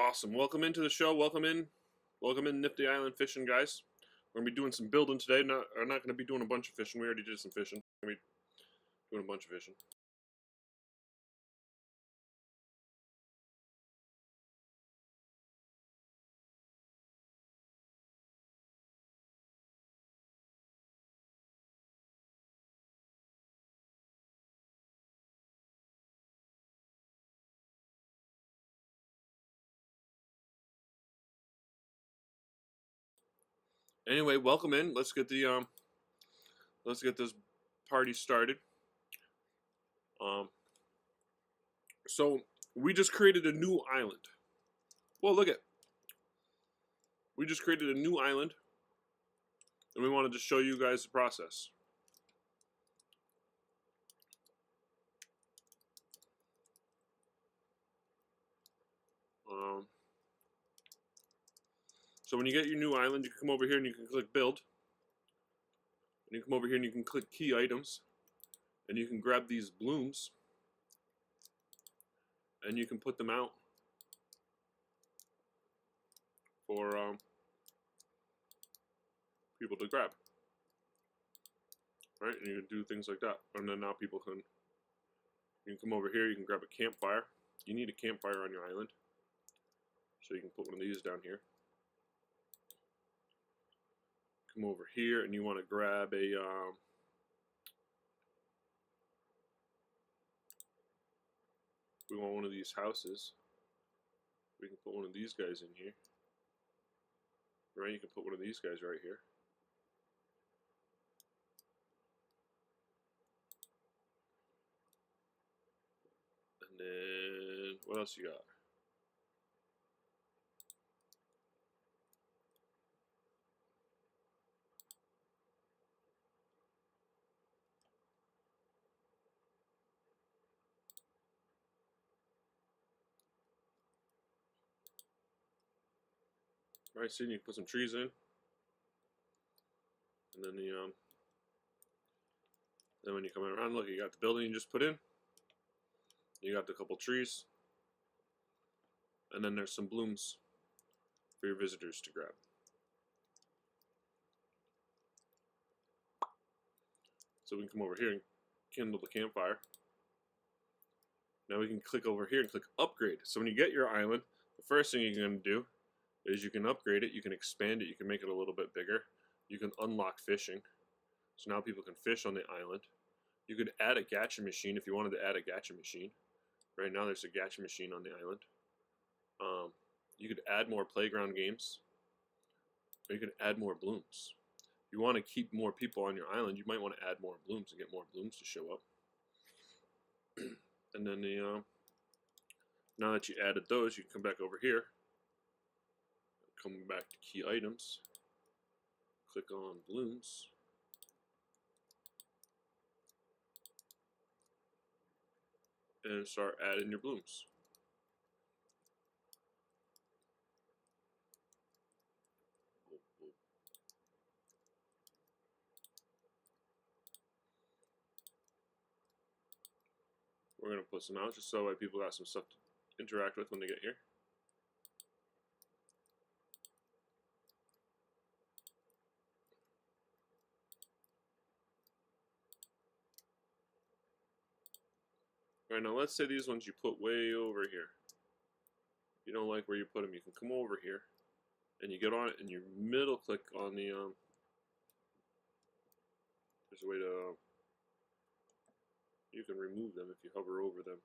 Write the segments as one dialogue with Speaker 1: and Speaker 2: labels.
Speaker 1: Awesome. Welcome into the show. Welcome in Nifty Island fishing, guys. We're gonna be doing some building today. We're not gonna be doing a bunch of fishing. We already did some fishing. We're gonna be doing a bunch of fishing. Anyway, welcome in. Let's get this party started. So we just created a new island. Well, look at. We just created a new island, and we wanted to show you guys the process. So when you get your new island, you can come over here and you can click build. And you come over here and you can click key items. And you can grab these blooms. And you can put them out for people to grab. Right? And you can do things like that. And then now people can, you can come over here, you can grab a campfire. You need a campfire on your island. So you can put one of these down here. Come over here and you want to grab a we want one of these houses. We can put one of these guys in here. Right, you can put one of these guys right here. And then what else you got? Right, so you can put some trees in, and then then when you come around, look, you got the building you just put in. You got the couple trees, and then there's some blooms for your visitors to grab. So we can come over here and kindle the campfire. Now we can click over here and click upgrade. So when you get your island, the first thing you're going to do is you can upgrade it, you can expand it, you can make it a little bit bigger. You can unlock fishing. So now people can fish on the island. You could add a gacha machine if you wanted to add a gacha machine. Right now there's a gacha machine on the island. You could add more playground games. Or you could add more blooms. If you want to keep more people on your island, you might want to add more blooms and get more blooms to show up. And then now that you added those, you can come back over here. Come back to key items. Click on blooms. And start adding your blooms. We're going to put some out just so that people got some stuff to interact with when they get here. Alright, now let's say these ones you put way over here. If you don't like where you put them, you can come over here and you get on it and you middle click on the there's a way to you can remove them if you hover over them.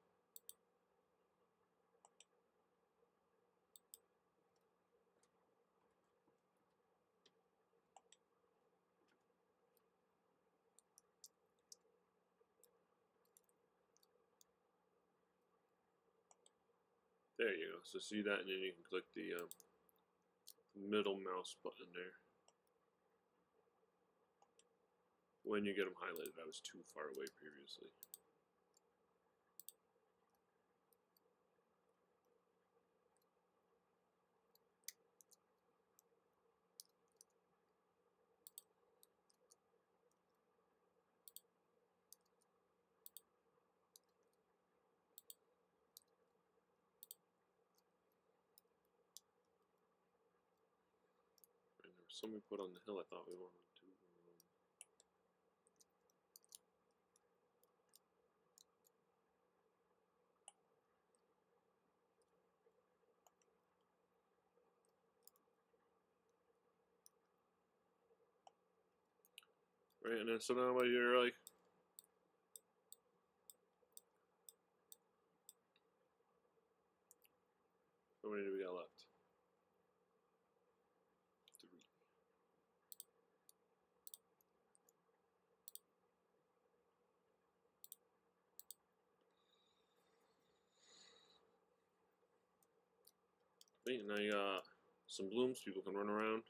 Speaker 1: There you go. So see that, and then you can click the middle mouse button there. When you get them highlighted, I was too far away previously. some we put on the hill I thought we wanted to. Right, and then so now you're like, how many do we got left? 3. Right, and now you got some blooms. People can run around,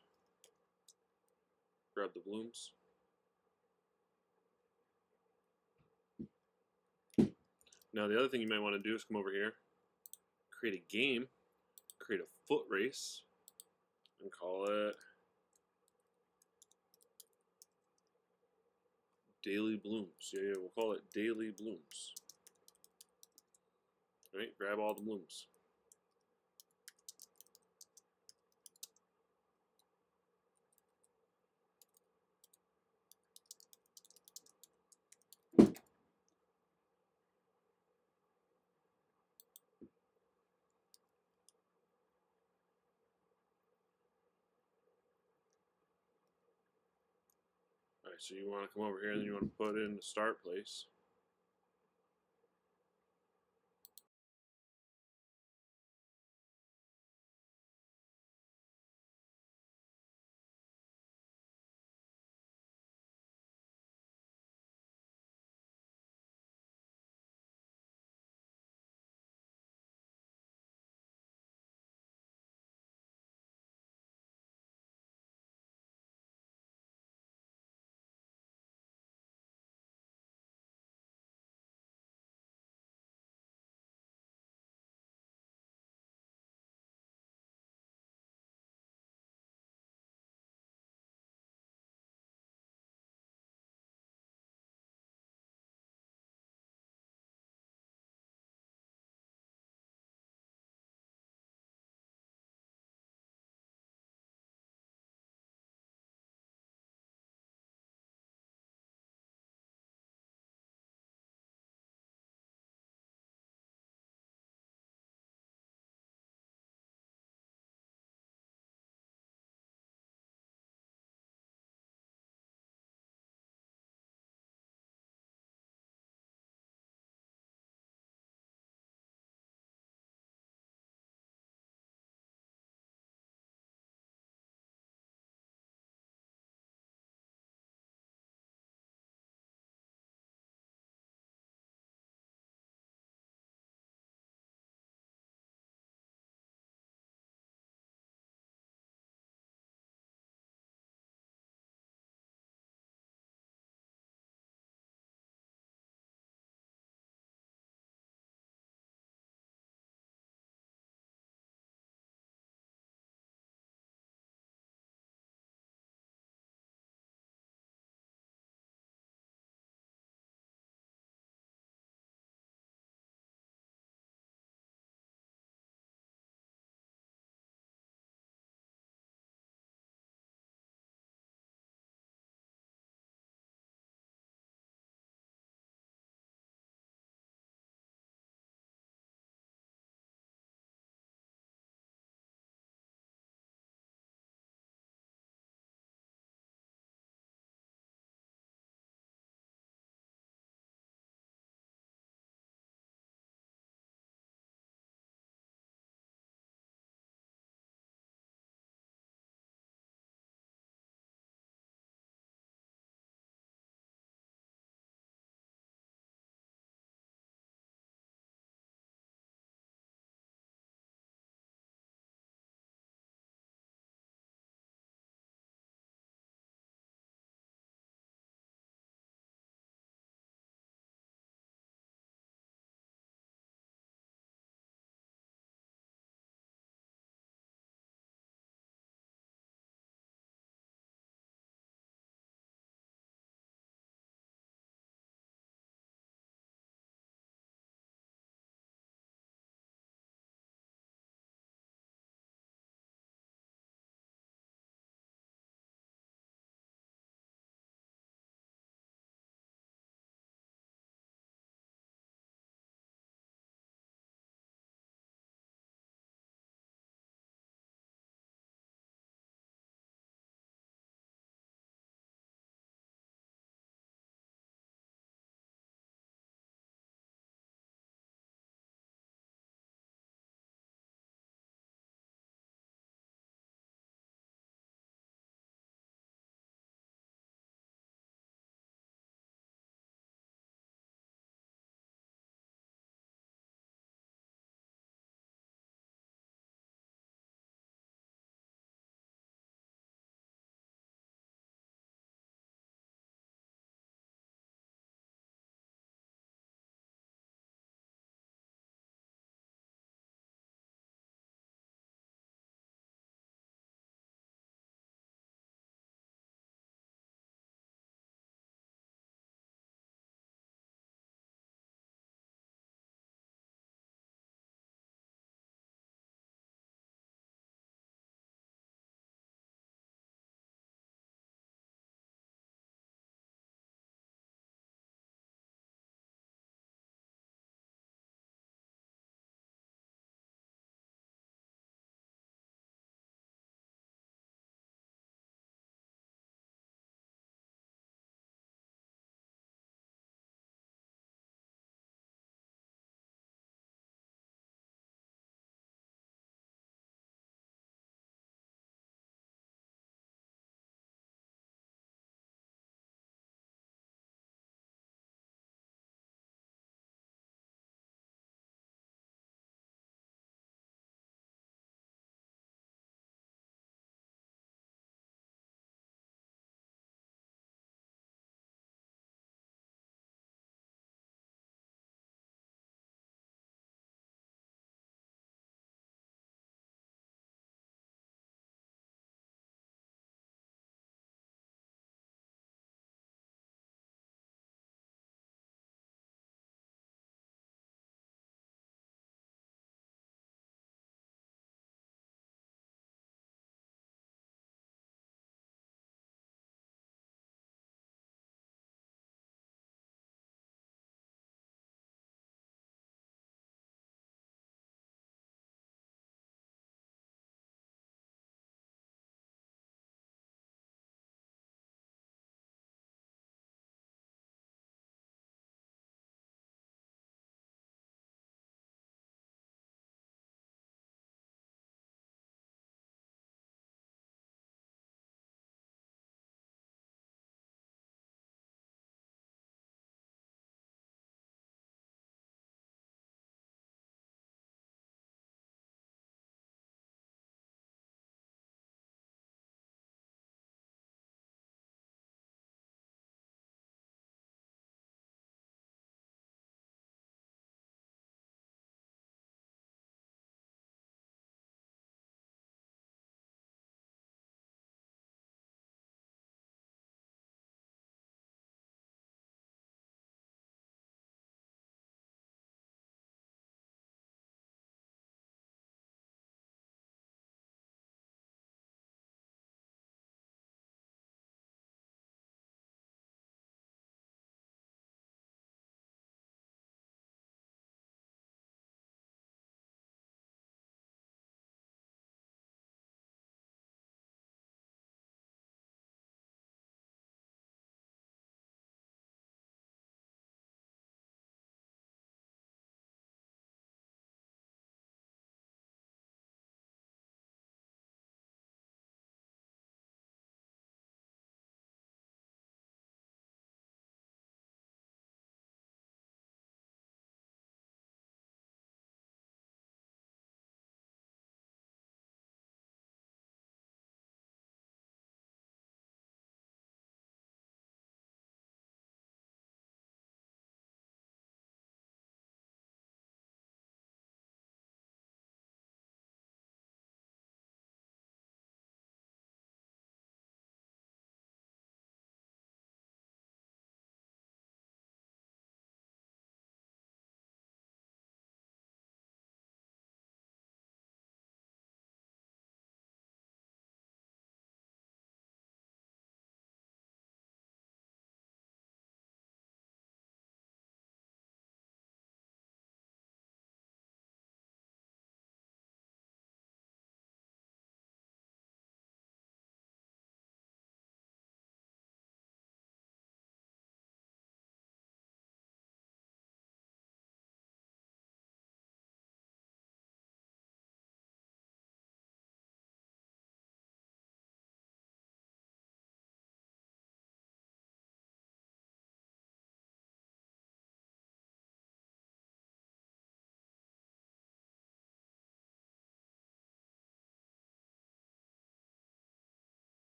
Speaker 1: grab the blooms. Now the other thing you might want to do is come over here, create a game, create a foot race, and call it Daily Blooms. Yeah, we'll call it Daily Blooms. All right, grab all the blooms. All right, so you want to come over here and then you want to put in the start place.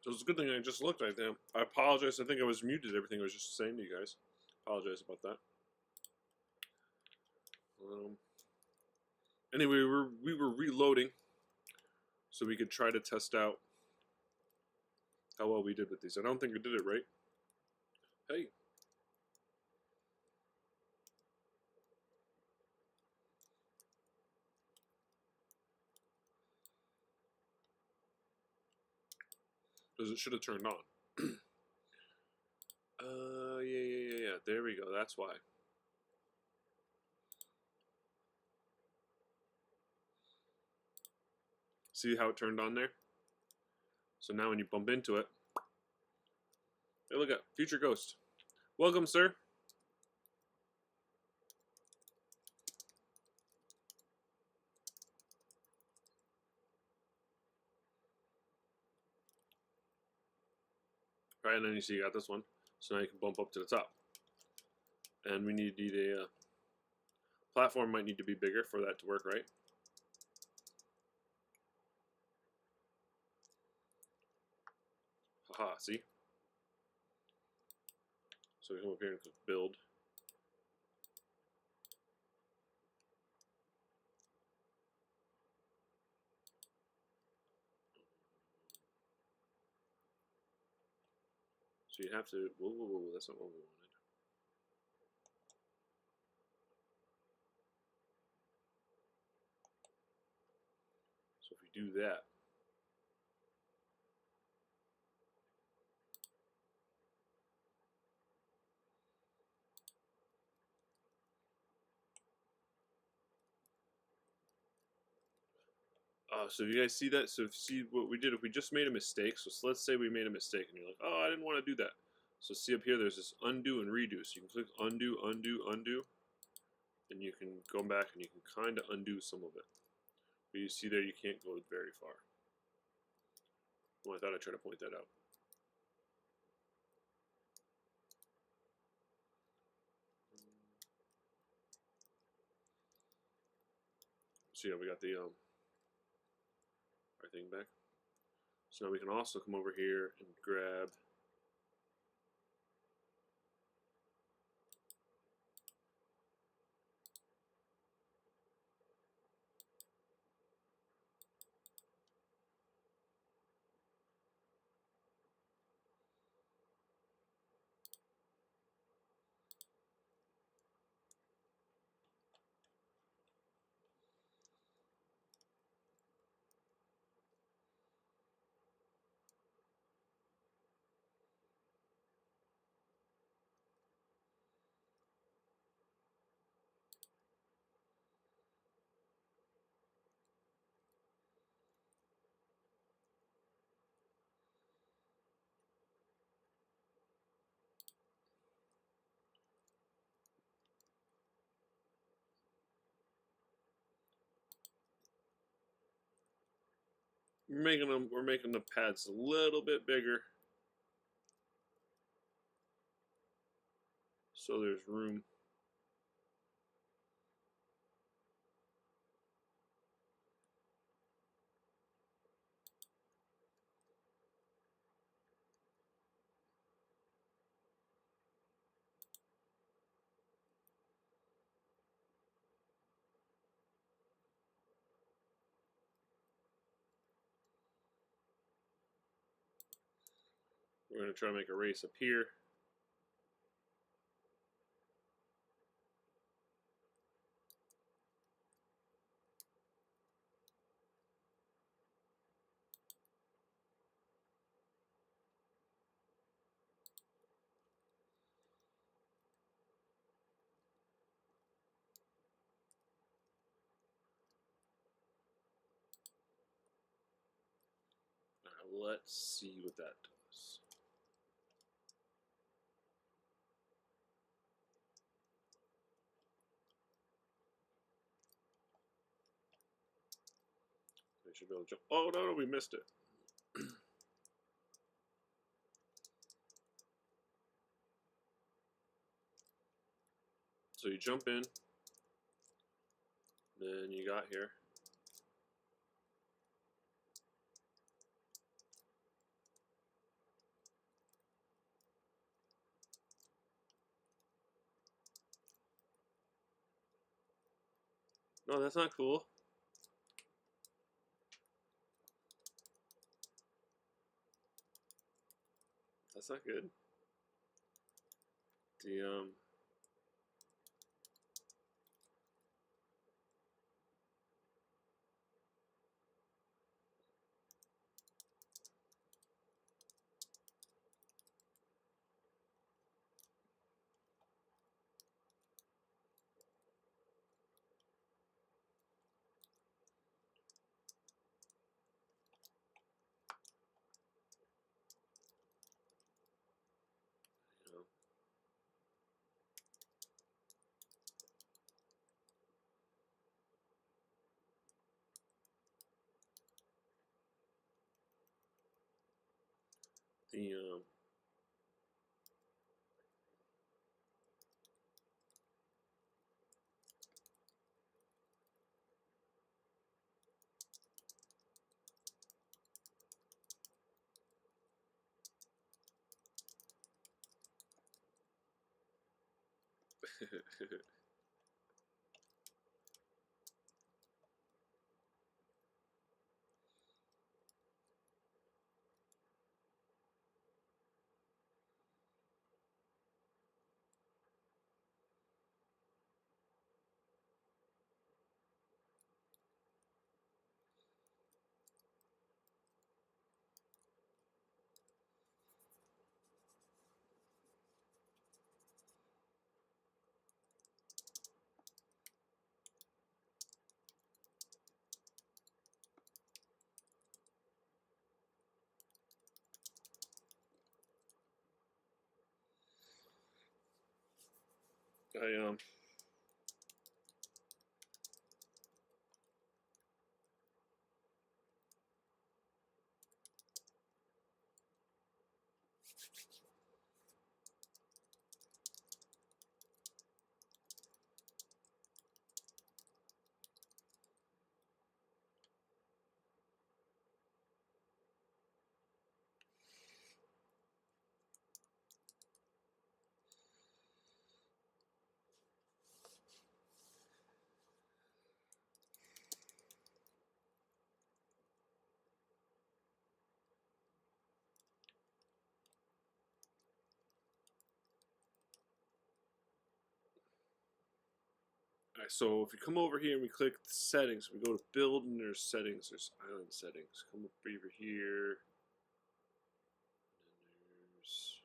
Speaker 1: So it's a good thing I just looked at them. I apologize. I think I was muted. Everything I was just saying to you guys. Apologize about that. Anyway, we were reloading so we could try to test out how well we did with these. I don't think we did it right. Hey. Because it should have turned on. Yeah. There we go. That's why. See how it turned on there? So now when you bump into it, hey, look at Future Ghost. Welcome, sir. Right, and then you see you got this one. So now you can bump up to the top. And we need a platform might need to be bigger for that to work, right? Haha, see? So we come up here and click build. So you have to, whoa, that's not what we wanted. So if we do that, so you guys see that? So if you see what we did, if we just made a mistake, so let's say we made a mistake and you're like, oh, I didn't want to do that. So see up here, there's this undo and redo. So you can click undo, undo, undo, and you can go back and you can kind of undo some of it. But you see there, you can't go very far. Well, I thought I'd try to point that out. So yeah, we got the our thing back. So now we can also come over here and grab we're making the pads a little bit bigger so there's room. We're going to try to make a race up here. Let's see what that does. We should be able to jump. Oh, no, we missed it. So you jump in, then you got here. No, that's not cool. That's not good. The the I Alright, so if you come over here and we click the settings, we go to build and there's settings, there's island settings. Come up over here. And there's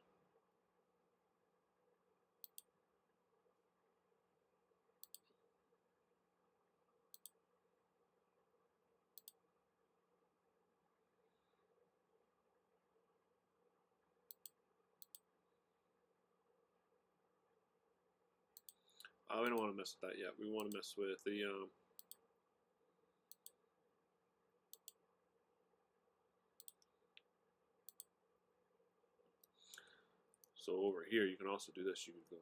Speaker 1: we don't want to mess with that yet. We want to mess with the so over here you can also do this. You can go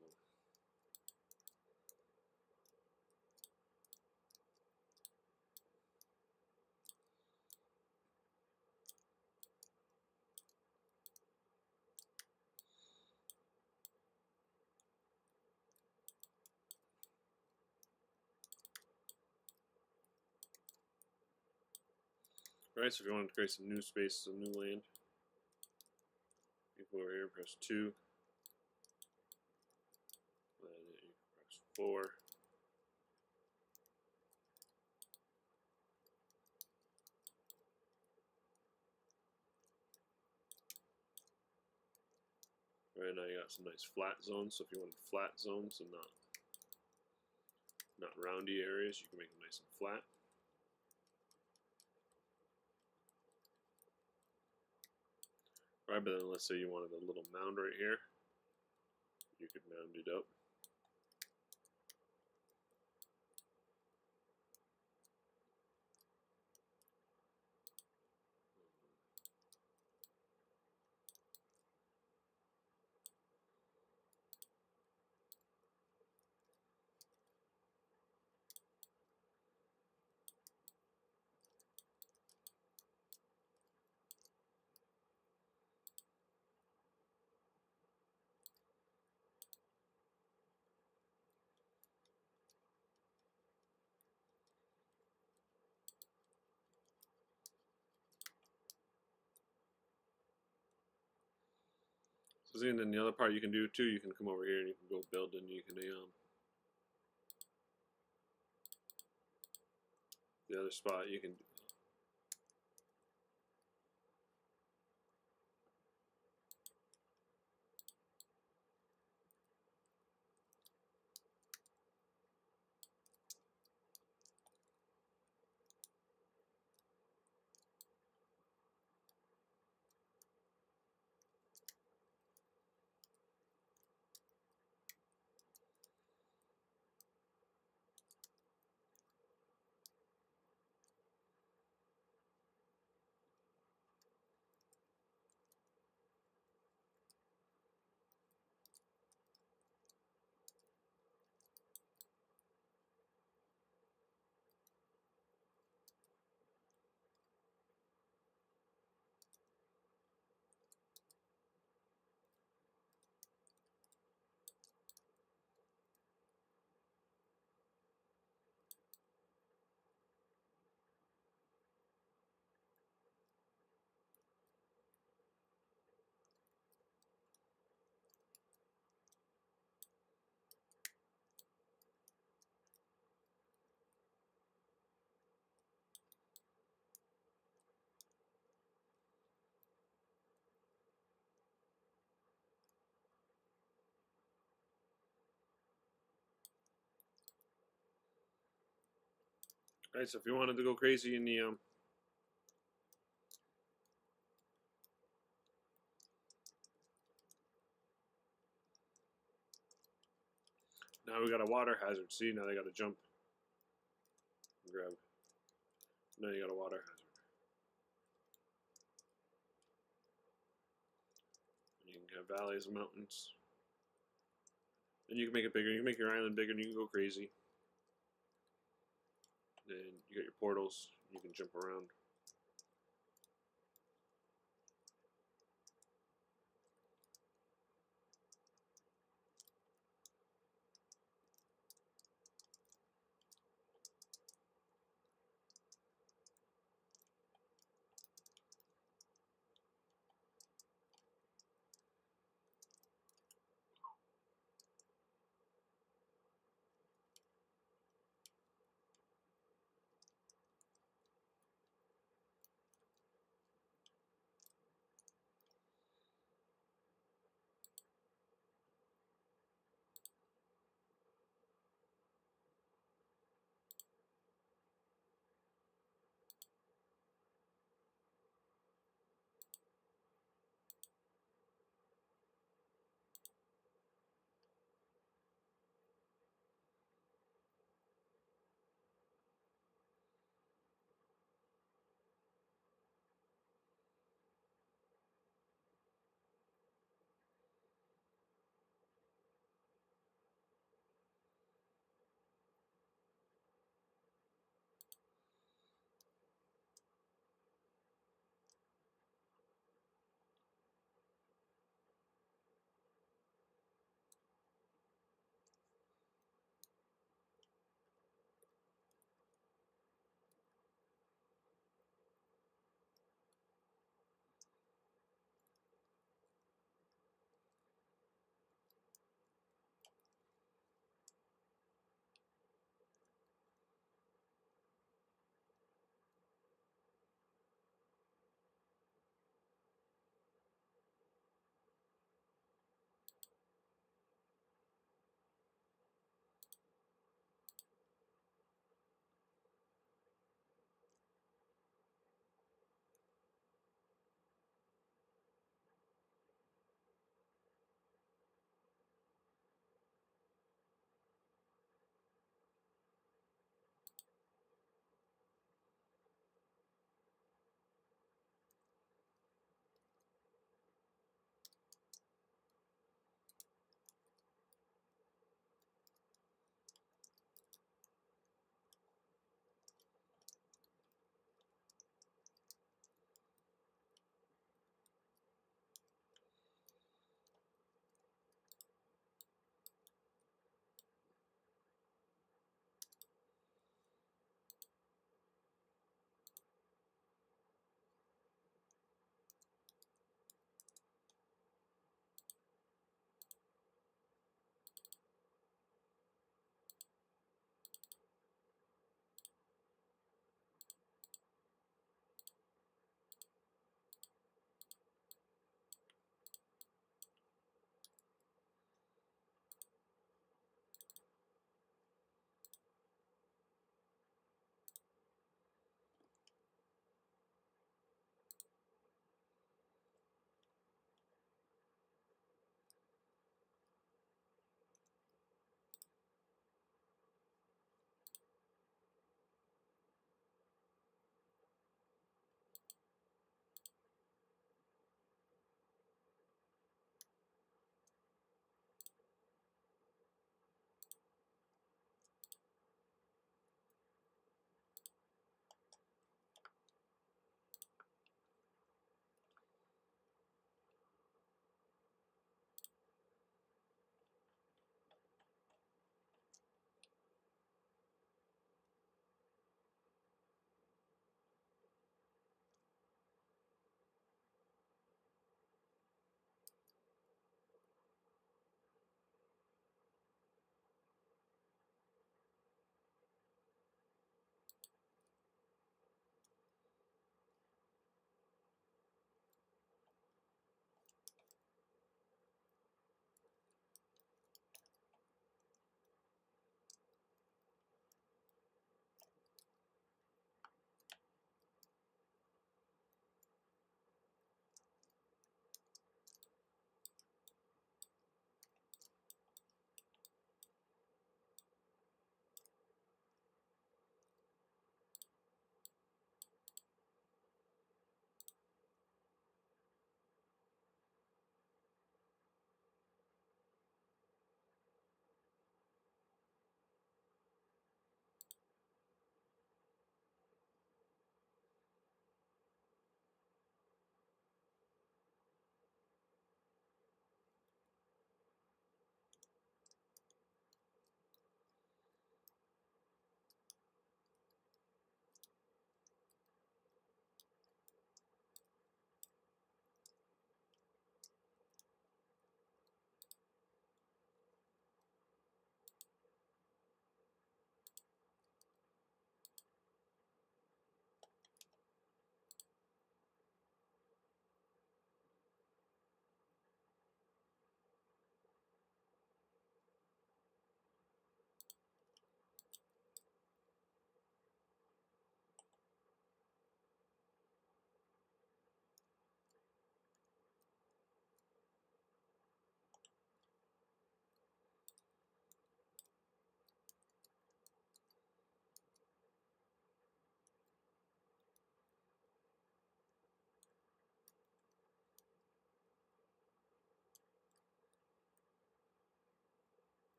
Speaker 1: right. So if you want to create some new space, some new land, you go over here and press 2. And you can press 4. Right now you got some nice flat zones. So if you wanted flat zones and not roundy areas, you can make them nice and flat. Right, but then let's say you wanted a little mound right here, you could mound it up. And then the other part you can do too, you can come over here and you can go build and you can the other spot you can. Alright, so if you wanted to go crazy in the now we got a water hazard. See, now they got to jump and grab. Now you got a water hazard. You can have valleys and mountains. And you can make it bigger. You can make your island bigger and you can go crazy. Then you got your portals. You can jump around.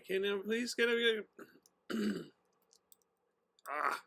Speaker 1: Can you please get a... Ah.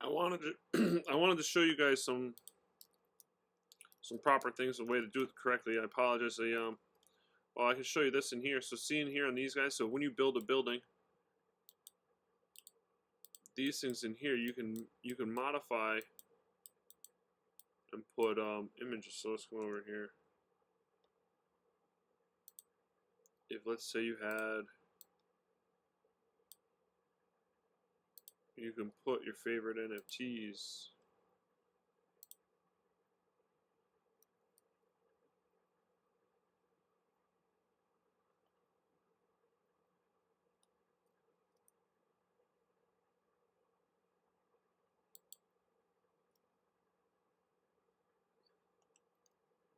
Speaker 1: I wanted to I wanted to show you guys some proper things, the way to do it correctly. I apologize. Well, I can show you this in here. So see in here on these guys. So when you build a building, these things in here you can modify and put images. So let's come over here. If let's say you can put your favorite NFTs.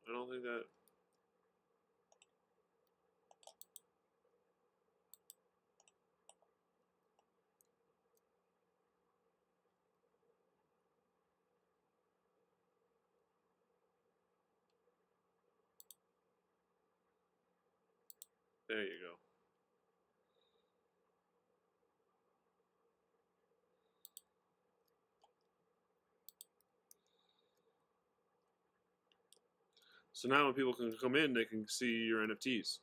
Speaker 1: I don't think that. There you go. So now when people can come in, they can see your NFTs.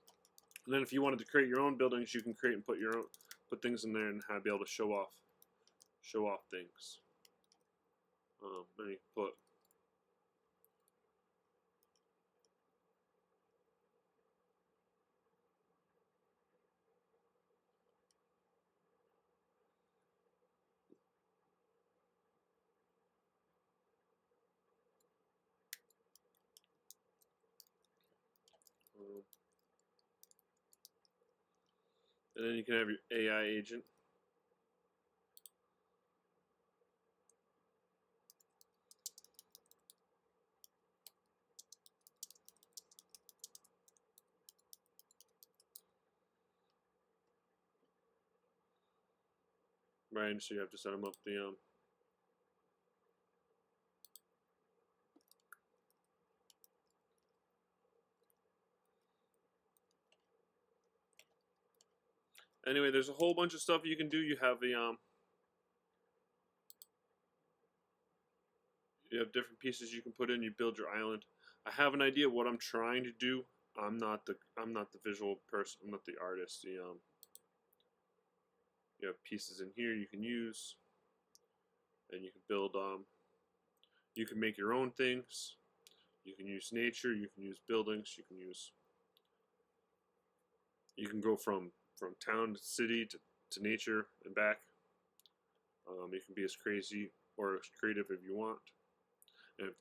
Speaker 1: And then if you wanted to create your own buildings, you can create and put your own, put things in there and be able to show off things. Then you can put and then you can have your AI agent. Right, so you have to set them up the Anyway, there's a whole bunch of stuff you can do. You have the you have different pieces you can put in. You build your island. I have an idea of what I'm trying to do. I'm not the visual person. I'm not the artist. You have pieces in here you can use, and you can build. You can make your own things. You can use nature. You can use buildings. You can go from town to city to nature and back. You can be as crazy or as creative as you want. And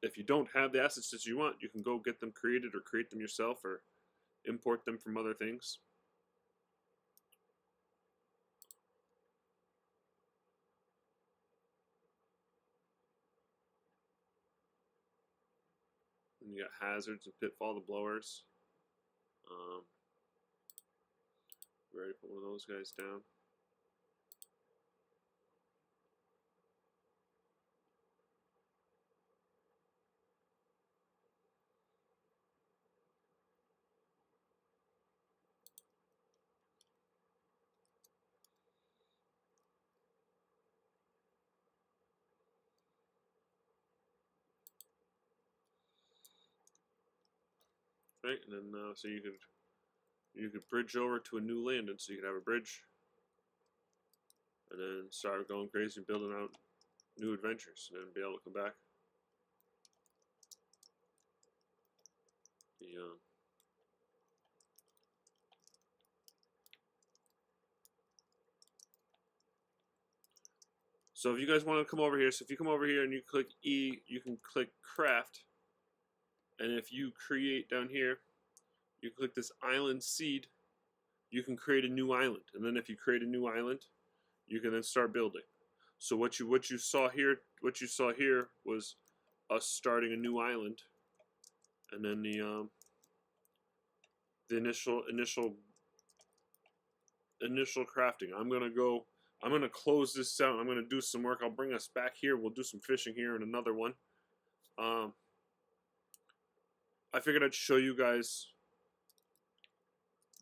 Speaker 1: if you don't have the assets that you want, you can go get them created or create them yourself or import them from other things. And you got hazards and pitfall, the blowers. We already put one of those guys down. Right, and then so you could bridge over to a new land, and so you could have a bridge, and then start going crazy and building out new adventures, and then be able to come back. So if you guys want to come over here, so if you come over here and you click E, you can click craft, and if you create down here, you click this island seed, you can create a new island, and then if you create a new island, you can then start building. So what you saw here was us starting a new island, and then the initial crafting. I'm gonna close this out. I'm gonna do some work. I'll bring us back here. We'll do some fishing here in another one. I figured I'd show you guys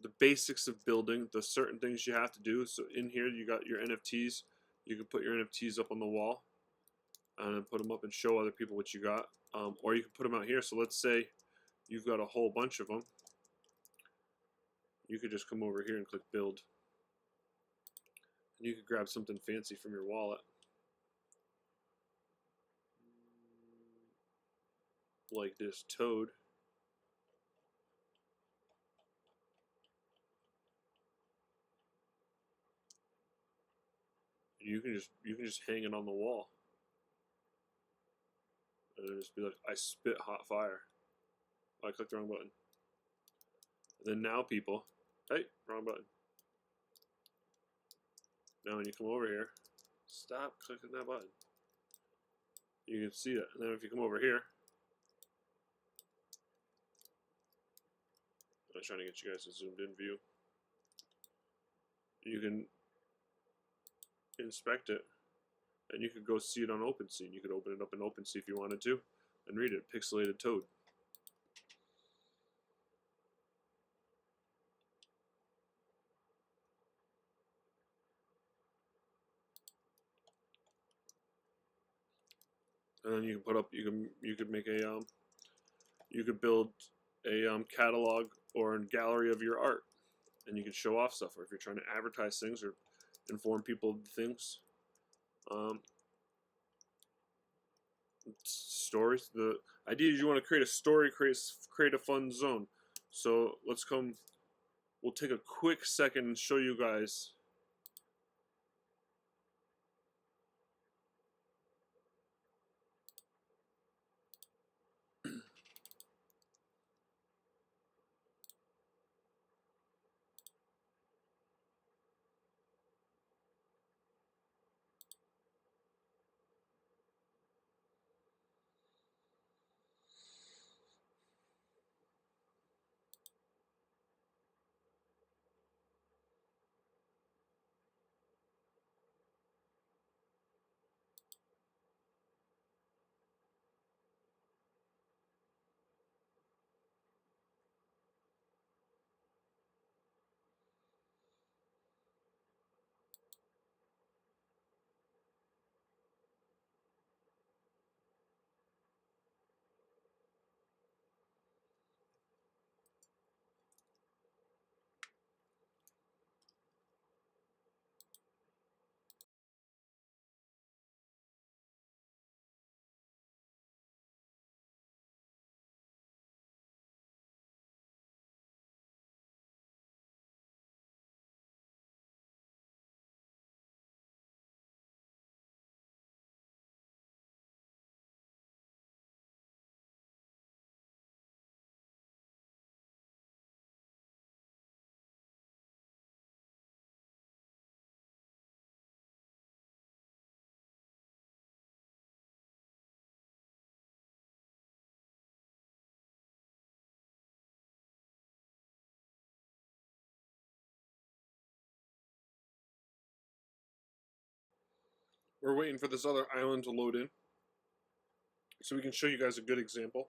Speaker 1: the basics of building, the certain things you have to do. So in here you got your NFTs. You can put your NFTs up on the wall and then put them up and show other people what you got. Or you can put them out here. So let's say you've got a whole bunch of them. You could just come over here and click build. And you could grab something fancy from your wallet. Like this toad. You can just hang it on the wall. And it'll just be like, I spit hot fire. Oh, I clicked the wrong button. And then now people, hey, wrong button. Now when you come over here, stop clicking that button. You can see it. And then if you come over here, I'm trying to get you guys a zoomed in view. You can inspect it, and you could go see it on OpenSea. You could open it up in OpenSea if you wanted to, and read it. Pixelated toad. and then you can put up. You could make a you could build a catalog or a gallery of your art, and you can show off stuff. Or if you're trying to advertise things or inform people of things, stories. The idea is you want to create a story, create a fun zone. So let's come. We'll take a quick second and show you guys. We're waiting for this other island to load in, so we can show you guys a good example.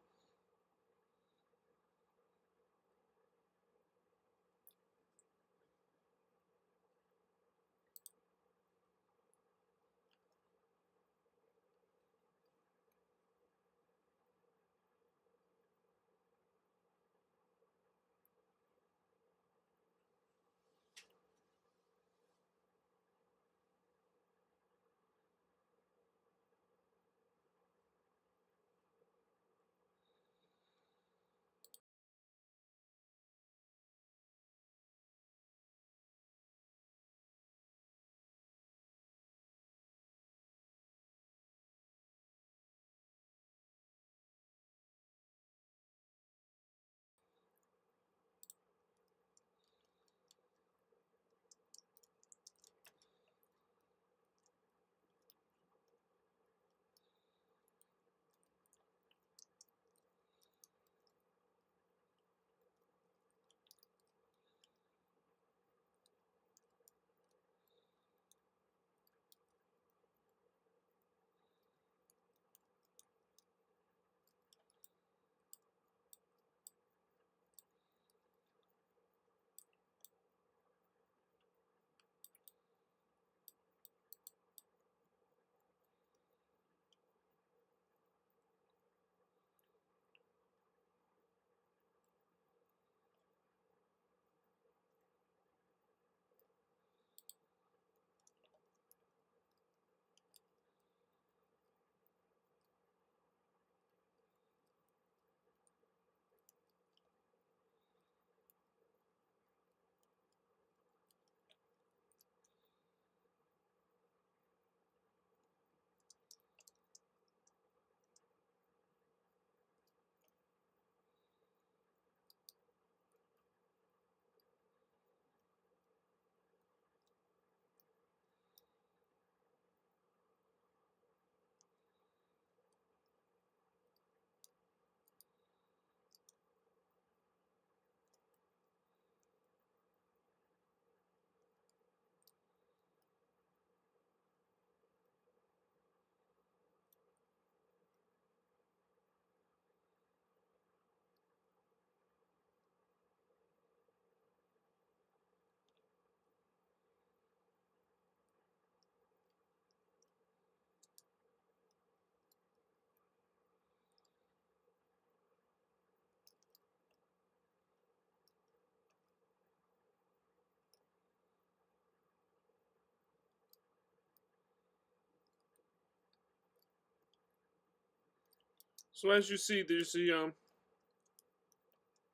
Speaker 1: So as you see,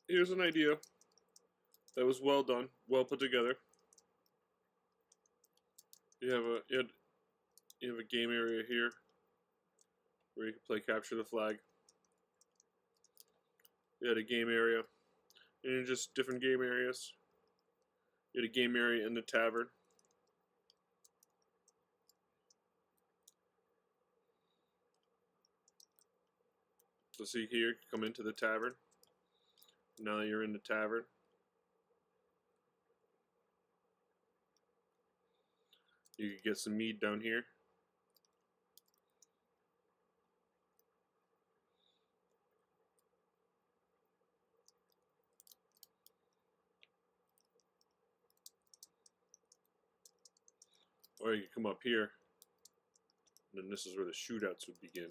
Speaker 1: here's an idea that was well done, well put together. You have a game area here where you can play capture the flag. You had a game area, and just different game areas. You had a game area in the tavern. So see here, come into the tavern. Now that you're in the tavern, you can get some mead down here. Or you can come up here, and then this is where the shootouts would begin.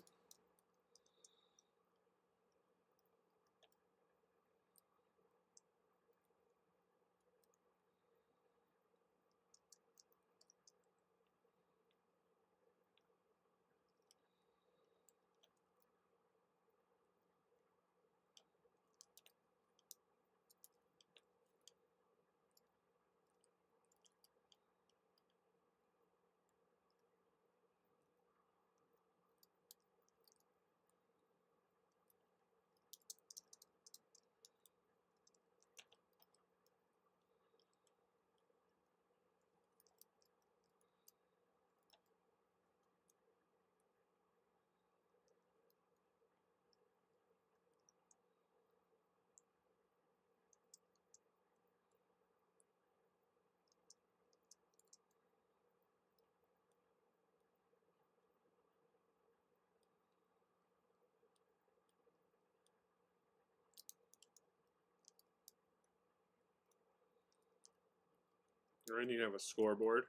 Speaker 1: Alright, you have a scoreboard.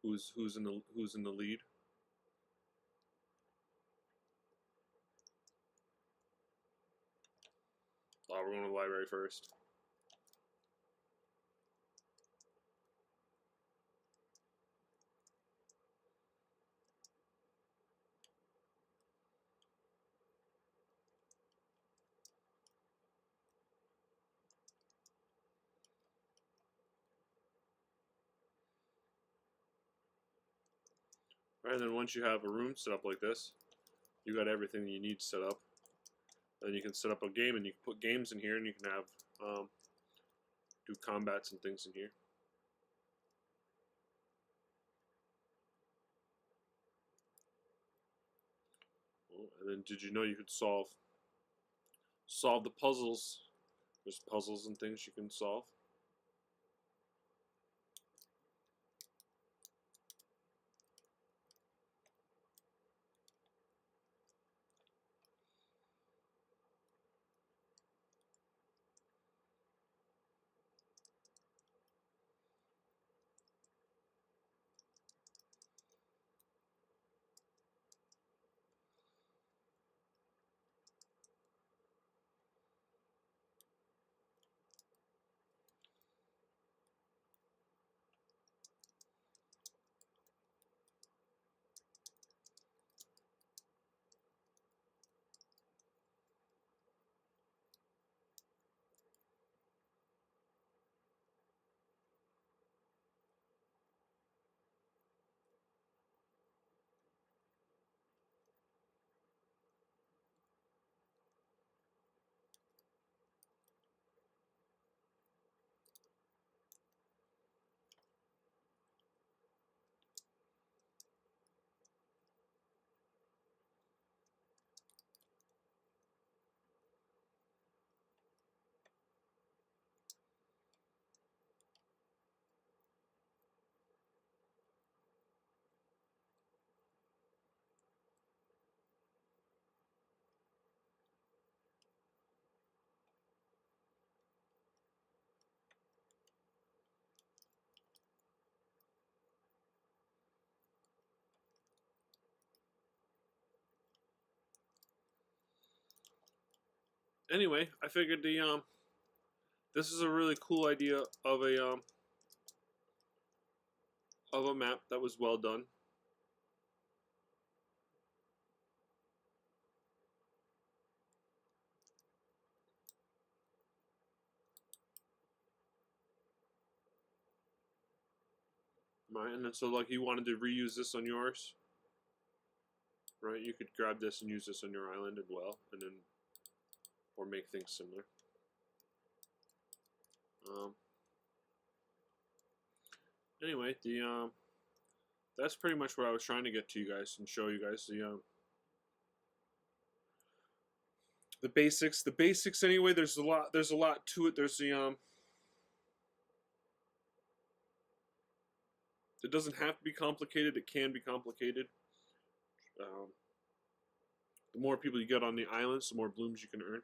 Speaker 1: Who's in the lead? Oh, we're going to the library first. Alright, then once you have a room set up like this, you got everything you need set up. Then you can set up a game, and you can put games in here, and you can have do combats and things in here. Oh, and then did you know you could solve the puzzles? There's puzzles and things you can solve. Anyway, I figured this is a really cool idea of a map that was well done. Right, and then so like you wanted to reuse this on yours, right? You could grab this and use this on your island as well, and then or make things similar. Anyway, that's pretty much what I was trying to get to you guys and show you guys the basics. The basics anyway. There's a lot to it. There's it doesn't have to be complicated. It can be complicated. The more people you get on the islands, the more blooms you can earn.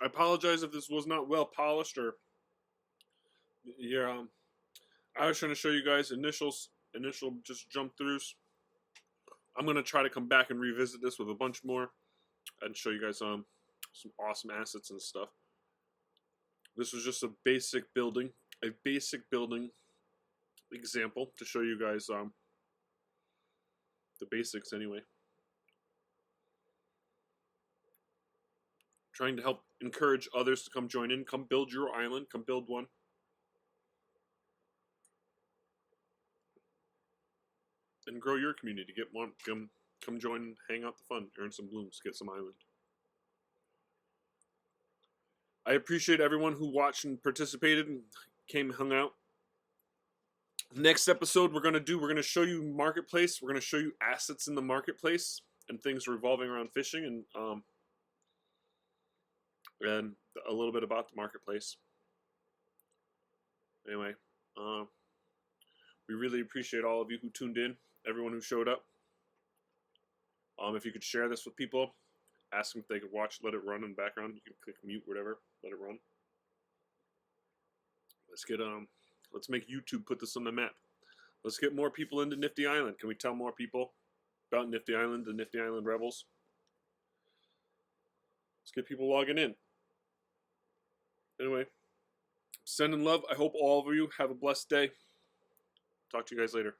Speaker 1: I apologize if this was not well polished or yeah. I was trying to show you guys initial just jump throughs. I'm gonna try to come back and revisit this with a bunch more and show you guys some awesome assets and stuff. This was just a basic building example to show you guys the basics anyway. Trying to help encourage others to come join in, come build your island, come build one. And grow your community. Get one, come join, hang out the fun, earn some blooms, get some island. I appreciate everyone who watched and participated and came hung out. Next episode we're gonna show you marketplace. We're gonna show you assets in the marketplace and things revolving around fishing and a little bit about the marketplace. Anyway, we really appreciate all of you who tuned in, everyone who showed up. If you could share this with people, ask them if they could watch, let it run in the background. You can click mute, whatever, let it run. Let's make YouTube put this on the map. Let's get more people into Nifty Island. Can we tell more people about Nifty Island, the Nifty Island Rebels? Let's get people logging in. Anyway, sending love. I hope all of you have a blessed day. Talk to you guys later.